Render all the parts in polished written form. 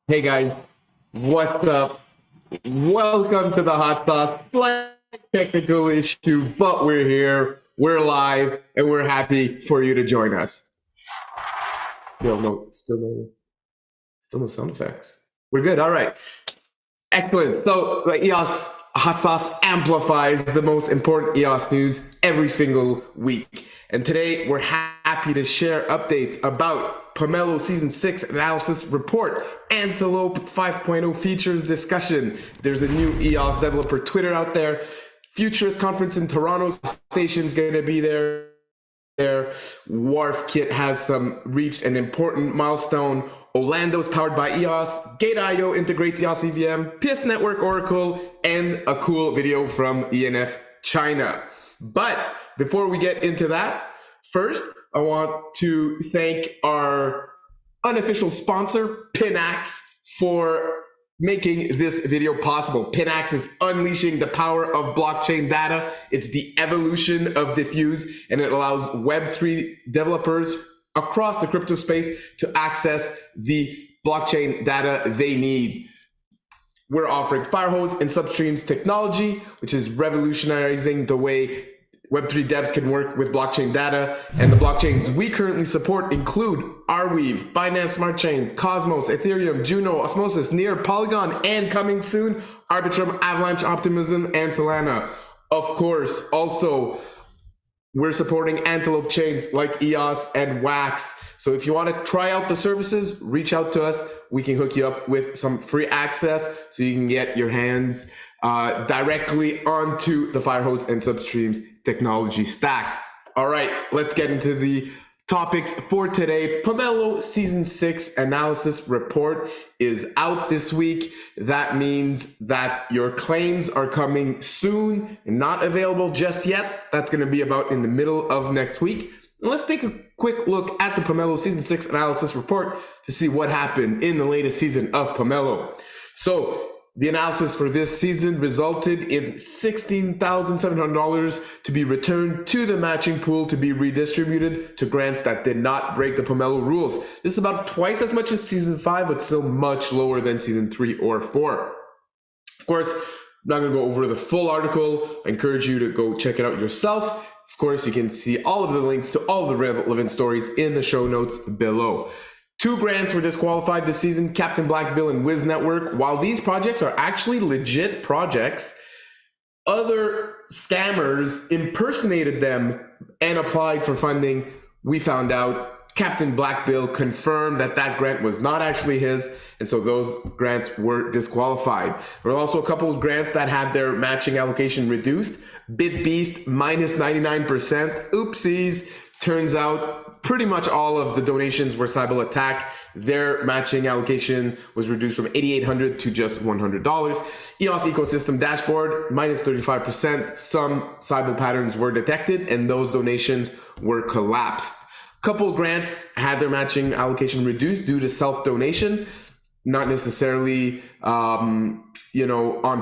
Hey guys, what's up? Welcome to the Hot Sauce. Slight technical issue, but we're here, we're live, and we're happy for you to join us. Still no sound effects. We're good. All right. Excellent. So the EOS Hot Sauce amplifies the most important EOS news every single week. And today we're happy to share updates about Pomelo Season 6 analysis report, Antelope 5.0 features discussion. There's a new EOS developer Twitter out there. Futurist conference in Toronto station's going to be there. Warf kit has reached an important milestone. Owlando is powered by EOS. Gate.io integrates EOS EVM. Pyth Network Oracle, and a cool video from ENF China. But before we get into that, first, I want to thank our unofficial sponsor, Pinax, for making this video possible. Pinax is unleashing the power of blockchain data. It's the evolution of Diffuse, and it allows Web3 developers across the crypto space to access the blockchain data they need. We're offering Firehose and Substreams technology, which is revolutionizing the way Web3 devs can work with blockchain data. And the blockchains we currently support include Arweave, Binance Smart Chain, Cosmos, Ethereum, Juno, Osmosis, Near, Polygon, and coming soon, Arbitrum, Avalanche, Optimism, and Solana. Of course, also, we're supporting Antelope chains like EOS and Wax. So if you want to try out the services, reach out to us. We can hook you up with some free access so you can get your hands directly onto the Firehose and Substreams technology stack. All right, let's get into the topics for today. Pomelo Season 6 analysis report is out this week. That means that your claims are coming soon, not available just yet. That's going to be about in the middle of next week. Let's take a quick look at the Pomelo Season 6 analysis report to see what happened in the latest season of Pomelo. So the analysis for this season resulted in $16,700 to be returned to the matching pool to be redistributed to grants that did not break the Pomelo rules. This is about twice as much as Season 5, but still much lower than Season 3 or 4. Of course, I'm not going to go over the full article. I encourage you to go check it out yourself. Of course, you can see all of the links to all the relevant stories in the show notes below. 2 grants were disqualified this season, Captain Black Bill and Wiz Network. While these projects are actually legit projects, other scammers impersonated them and applied for funding. We found out Captain Black Bill confirmed that that grant was not actually his, and so those grants were disqualified. There were also a couple of grants that had their matching allocation reduced. BitBeast minus 99%. Oopsies. Turns out pretty much all of the donations were Cybele Attack. Their matching allocation was reduced from $8,800 to just $100. EOS Ecosystem Dashboard, minus 35%. Some Cybele patterns were detected and those donations were collapsed. A couple of grants had their matching allocation reduced due to self-donation. Not necessarily, on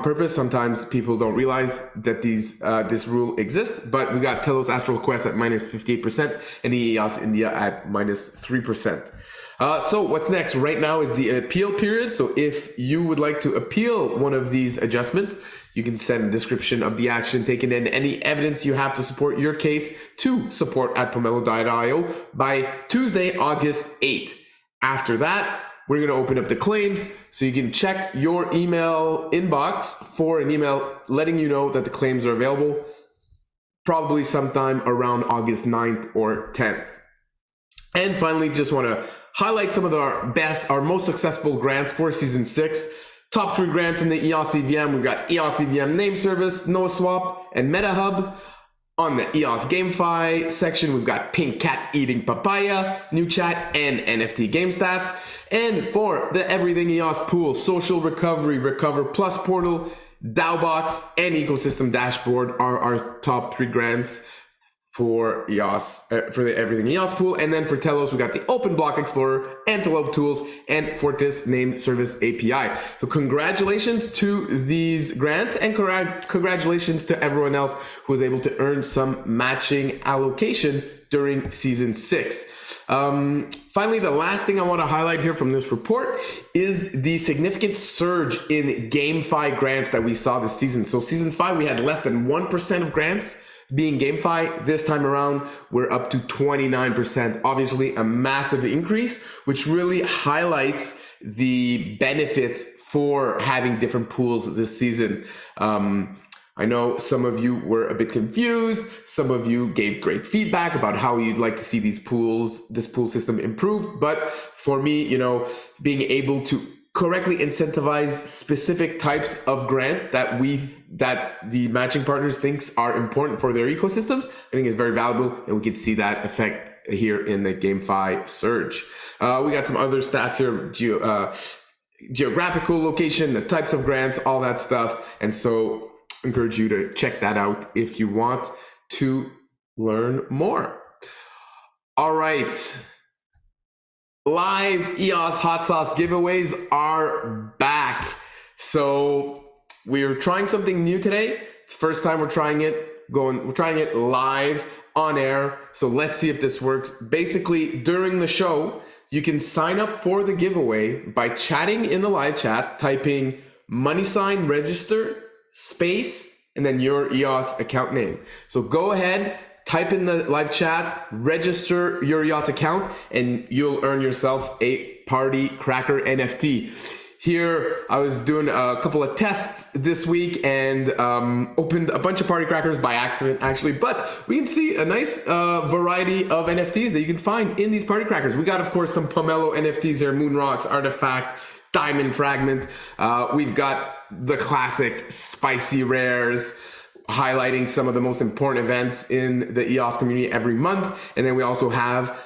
purpose. Sometimes people don't realize that this rule exists, but we got Telos Astral Quest at minus 58% and EOS India at minus 3%. So what's next? Right now is the appeal period. So if you would like to appeal one of these adjustments, you can send a description of the action taken and any evidence you have to support your case to support@pomelo.io by Tuesday, August 8th. After that, we're going to open up the claims so you can check your email inbox for an email letting you know that the claims are available, probably sometime around August 9th or 10th. And finally, just want to highlight some of our most successful grants for Season 6. Top 3 grants in the EOS EVM. We've got EOS EVM Name Service, NoSwap, and MetaHub. On the EOS GameFi section, we've got Pink Cat Eating Papaya, New Chat, and NFT Game Stats. And for the Everything EOS pool, Social Recovery, Recover Plus Portal, DAObox, and Ecosystem Dashboard are our top 3 grants for EOS, for the Everything EOS pool. And then for Telos, we got the Open Block Explorer, Antelope tools, and Fortis Name Service API. So congratulations to these grants, and congratulations to everyone else who was able to earn some matching allocation during season 6. Finally, the last thing I want to highlight here from this report is the significant surge in GameFi grants that we saw this season. So season 5, we had less than 1% of grants being GameFi. This time around, we're up to 29%. Obviously, a massive increase, which really highlights the benefits for having different pools this season. I know some of you were a bit confused. Some of you gave great feedback about how you'd like to see this pool system improved. But for me, you know, being able to correctly incentivize specific types of grant that the matching partners thinks are important for their ecosystems, I think is very valuable, and we can see that effect here in the GameFi surge. We got some other stats here, geographical location, the types of grants, all that stuff, and so I encourage you to check that out if you want to learn more. All right. Live EOS HotSauce giveaways are back. So we're trying something new today. It's the first time we're trying it. We're trying it live on air. So let's see if this works. Basically, during the show, you can sign up for the giveaway by chatting in the live chat, typing $ register space and then your EOS account name. So go ahead, type in the live chat, register your EOS account, and you'll earn yourself a party cracker NFT. Here, I was doing a couple of tests this week and opened a bunch of party crackers by accident, actually. But we can see a nice variety of NFTs that you can find in these party crackers. We got, of course, some Pomelo NFTs here, Moon Rocks, Artifact, Diamond Fragment. We've got the classic spicy rares, highlighting some of the most important events in the EOS community every month. And then we also have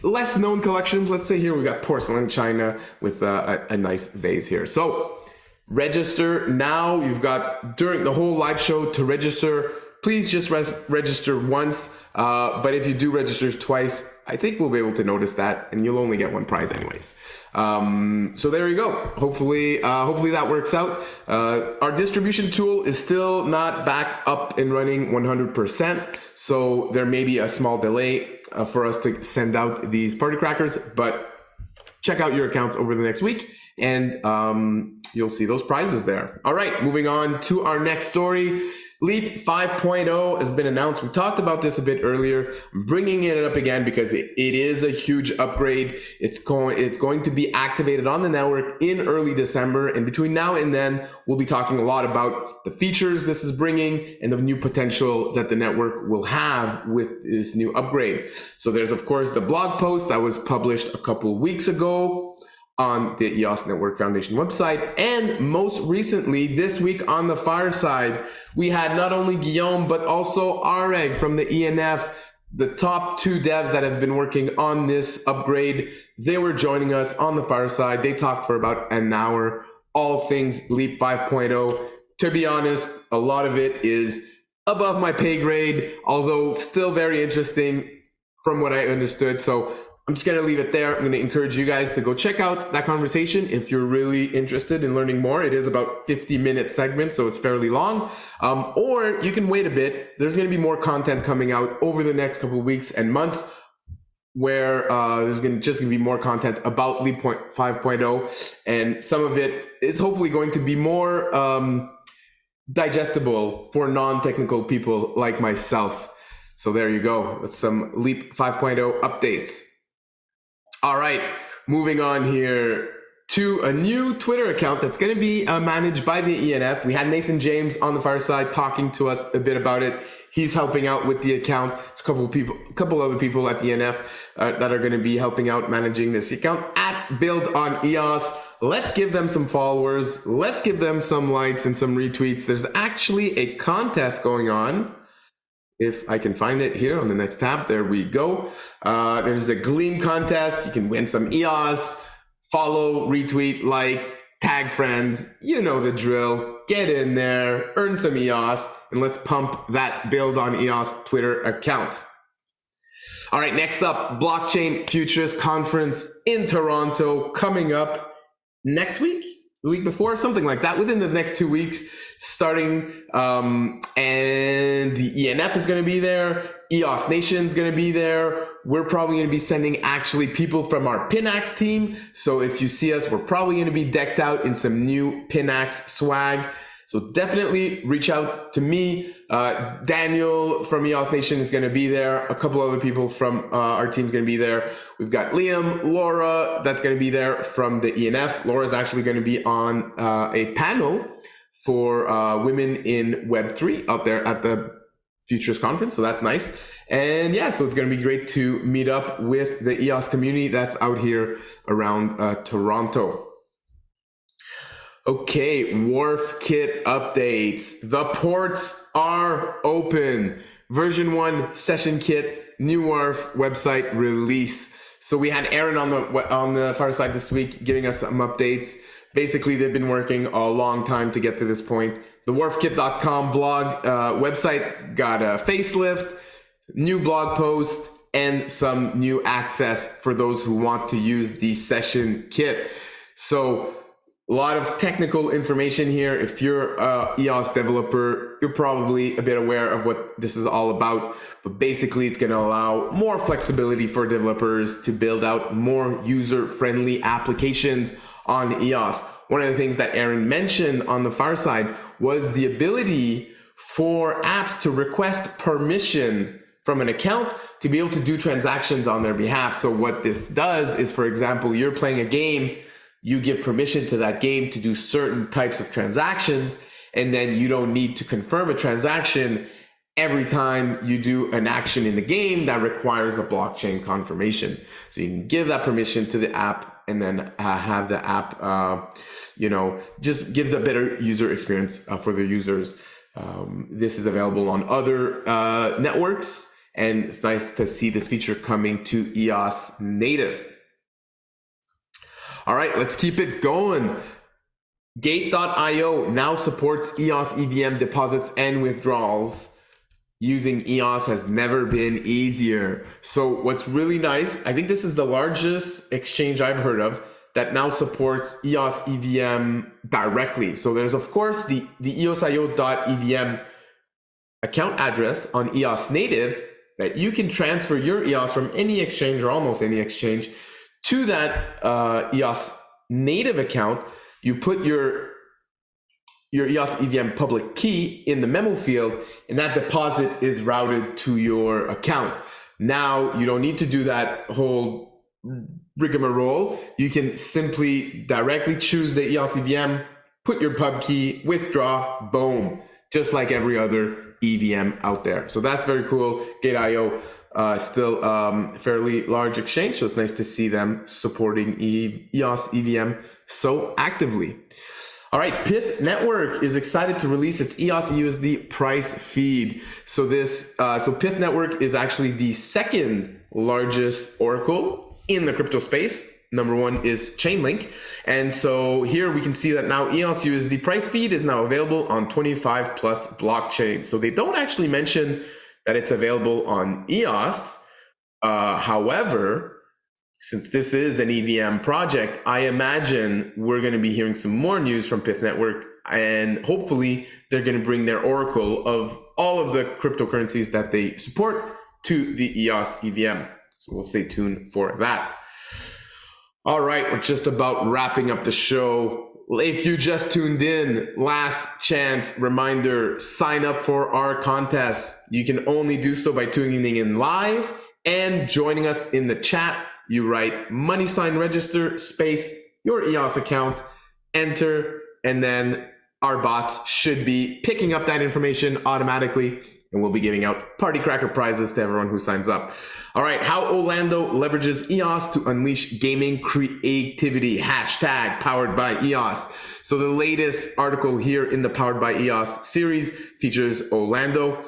less known collections. Let's say here we got porcelain china with a nice vase here. So register now. You've got during the whole live show to register. Please just register once. But if you do register twice, I think we'll be able to notice that, and you'll only get one prize anyways. So there you go. Hopefully that works out. Our distribution tool is still not back up and running 100%. So there may be a small delay for us to send out these party crackers, but check out your accounts over the next week and you'll see those prizes there. All right, moving on to our next story. Leap 5.0 has been announced. We talked about this a bit earlier. I'm bringing it up again because it is a huge upgrade. It's going to be activated on the network in early December. And between now and then, we'll be talking a lot about the features this is bringing and the new potential that the network will have with this new upgrade. So there's, of course, the blog post that was published a couple of weeks ago on the EOS Network Foundation website. And most recently, this week on the fireside, we had not only Gnome, but also Areg from the ENF, the top 2 devs that have been working on this upgrade. They were joining us on the fireside. They talked for about an hour, all things Leap 5.0. To be honest, a lot of it is above my pay grade, although still very interesting from what I understood. So I'm just going to leave it there. I'm going to encourage you guys to go check out that conversation if you're really interested in learning more. It is about 50-minute segment, so it's fairly long. Or you can wait a bit. There's going to be more content coming out over the next couple of weeks and months where there's just going to be more content about Leap 5.0. And some of it is hopefully going to be more digestible for non-technical people like myself. So there you go. With some Leap 5.0 updates. All right, moving on here to a new Twitter account that's going to be managed by the ENF. We had Nathan James on the fireside talking to us a bit about it. He's helping out with the account. A couple other people at the ENF that are going to be helping out managing this account at Build on EOS. Let's give them some followers. Let's give them some likes and some retweets. There's actually a contest going on. If I can find it here on the next tab, there we go. There's a Gleam contest. You can win some EOS. Follow, retweet, like, tag friends. You know the drill. get in there, earn some EOS, and let's pump that build on EOS Twitter account. All right, next up, Blockchain Futurist Conference in Toronto coming up next week, the week before, something like that, within the next 2 weeks starting. And the ENF is going to be there. EOS Nation is going to be there. We're probably going to be sending actually people from our Pinax team. So if you see us, we're probably going to be decked out in some new Pinax swag. So definitely reach out to me. Daniel from EOS Nation is going to be there. A couple other people from our team is going to be there. We've got Liam, Laura, that's going to be there from the ENF. Laura's actually going to be on a panel for women in Web3 out there at the Futurist Conference. So that's nice. And yeah, so it's going to be great to meet up with the EOS community that's out here around Toronto. Okay, Warf kit updates. The ports are open. Version 1 session kit, new Warf website release. So we had Aaron on the Fireside this week giving us some updates. Basically, they've been working a long time to get to this point. The warfkit.com blog website got a facelift, new blog post, and some new access for those who want to use the session kit. So a lot of technical information here. If you're a EOS developer, you're probably a bit aware of what this is all about. But basically, it's going to allow more flexibility for developers to build out more user-friendly applications on EOS. One of the things that Aaron mentioned on the Fireside was the ability for apps to request permission from an account to be able to do transactions on their behalf. So what this does is, for example, you're playing a game, you give permission to that game to do certain types of transactions, and then you don't need to confirm a transaction every time you do an action in the game that requires a blockchain confirmation. So you can give that permission to the app and then have the app, just gives a better user experience for the users. This is available on other networks, and it's nice to see this feature coming to EOS native. All right, let's keep it going. Gate.io now supports EOS EVM deposits and withdrawals. Using EOS has never been easier. So what's really nice, I think this is the largest exchange I've heard of that now supports EOS EVM directly. So there's of course the eosio.evm account address on EOS native that you can transfer your EOS from any exchange or almost any exchange to that EOS native account. You put your EOS EVM public key in the memo field, and that deposit is routed to your account. Now you don't need to do that whole rigmarole. You can simply directly choose the EOS EVM, put your pub key, withdraw, boom, just like every other EVM out there. So that's very cool. Gate.io still fairly large exchange, so it's nice to see them supporting EOS EVM so actively. All right, Pyth Network is excited to release its EOS USD price feed. So Pyth Network is actually the second largest oracle in the crypto space. Number one is Chainlink. And so here we can see that now EOS USD price feed is now available on 25 plus blockchains. So they don't actually mention that it's available on EOS. However, since this is an EVM project, I imagine we're going to be hearing some more news from Pyth Network, and hopefully they're going to bring their oracle of all of the cryptocurrencies that they support to the EOS EVM. So we'll stay tuned for that. All right, we're just about wrapping up the show. If you just tuned in, last chance reminder, sign up for our contest. You can only do so by tuning in live and joining us in the chat. You write #register space your EOS account, enter, and then our bots should be picking up that information automatically, and we'll be giving out party cracker prizes to everyone who signs up. All right, how Owlando leverages EOS to unleash gaming creativity, #powered by EOS. So the latest article here in the Powered by EOS series features Owlando.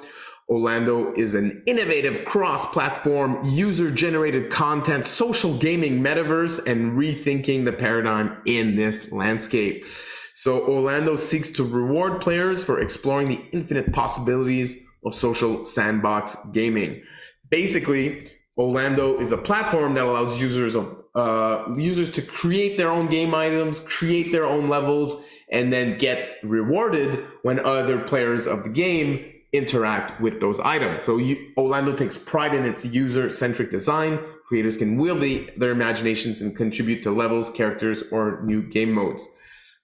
Owlando is an innovative cross-platform, user-generated content, social gaming metaverse, and rethinking the paradigm in this landscape. So Owlando seeks to reward players for exploring the infinite possibilities of social sandbox gaming. Basically, Owlando is a platform that allows users to create their own game items, create their own levels, and then get rewarded when other players of the game interact with those items. So Owlando takes pride in its user-centric design. Creators can wield their imaginations and contribute to levels, characters, or new game modes.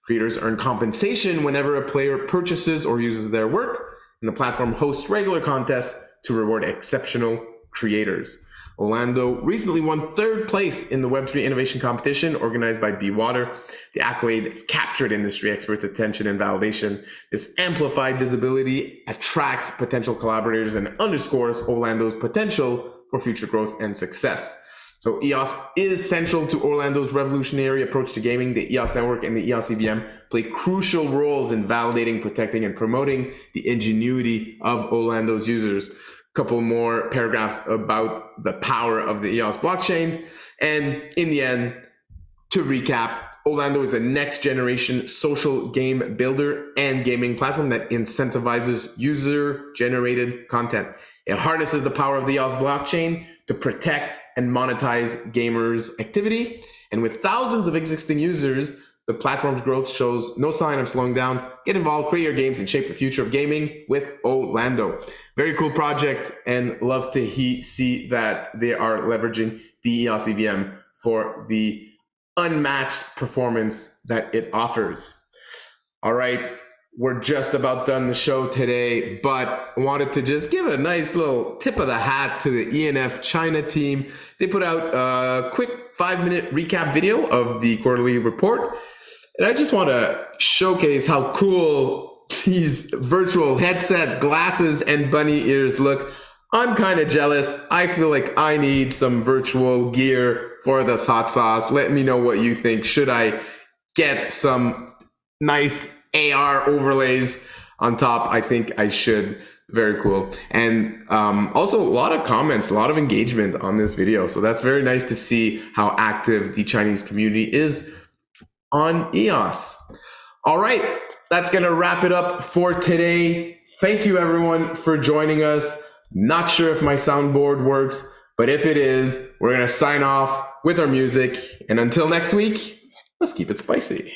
Creators earn compensation whenever a player purchases or uses their work, and the platform hosts regular contests to reward exceptional creators. Owlando recently won 3rd place in the Web3 innovation competition organized by Water. The accolade captured industry experts' attention and validation. This amplified visibility attracts potential collaborators and underscores Owlando's potential for future growth and success. So EOS is central to Owlando's revolutionary approach to gaming. The EOS network and the EOS EVM play crucial roles in validating, protecting, and promoting the ingenuity of Owlando's users. Couple more paragraphs about the power of the EOS blockchain. And in the end, to recap, Owlando is a next generation social game builder and gaming platform that incentivizes user generated content. It harnesses the power of the EOS blockchain to protect and monetize gamers' activity. And with thousands of existing users, the platform's growth shows no sign of slowing down. Get involved, create your games, and shape the future of gaming with Owlando. Very cool project, and love to see that they are leveraging the EOS EVM for the unmatched performance that it offers. All right, we're just about done the show today, but wanted to just give a nice little tip of the hat to the ENF China team. They put out a quick 5-minute recap video of the quarterly report. And I just want to showcase how cool these virtual headset, glasses, and bunny ears look. I'm kind of jealous. I feel like I need some virtual gear for this hot sauce. Let me know what you think. Should I get some nice AR overlays on top? I think I should. Very cool. And also a lot of comments, a lot of engagement on this video. So that's very nice to see how active the Chinese community is on EOS. All right, that's going to wrap it up for today. Thank you everyone for joining us. Not sure if my soundboard works, but if it is, we're going to sign off with our music. And until next week, let's keep it spicy.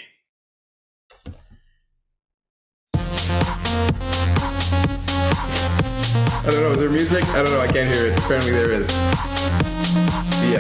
I don't know, is there music? I don't know, I can't hear it. Apparently there is. See ya.